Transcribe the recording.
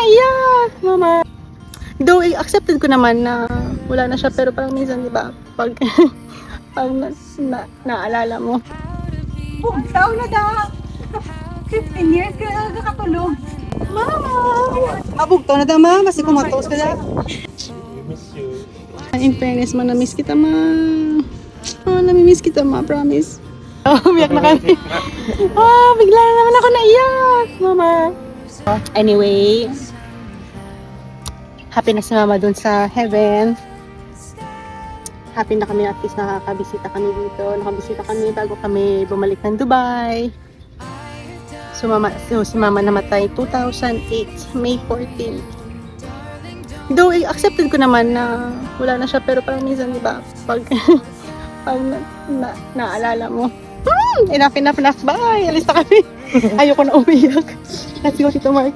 naiyak, mama. Though, accepted ko naman na wala na siya, pero parang minsan, di ba, pag, pag naalala mo. Oh, tao na da. 15 years ka nakatulog. Mama! Mabugto na da, ma. Kasi kumatos ka da. In fairness, ma, na-miss kita, ma. Oh, nami-miss kita, ma, promise. Oh, umiyak na kami. Oh, bigla na naman ako naiyak, mama. Anyway, happy na si mama dun sa heaven. Happy na kami, at least nakakabisita kami dito. Nakabisita kami bago kami bumalik ng Dubai. So si mama namatay 2008, May 14. Though, accepted ko naman na wala na siya, pero parang minsan, di ba, pag, pag naalala mo. Enough, bye! Alis na kami. Ayoko na umiyak. Let's go, Tito Mark.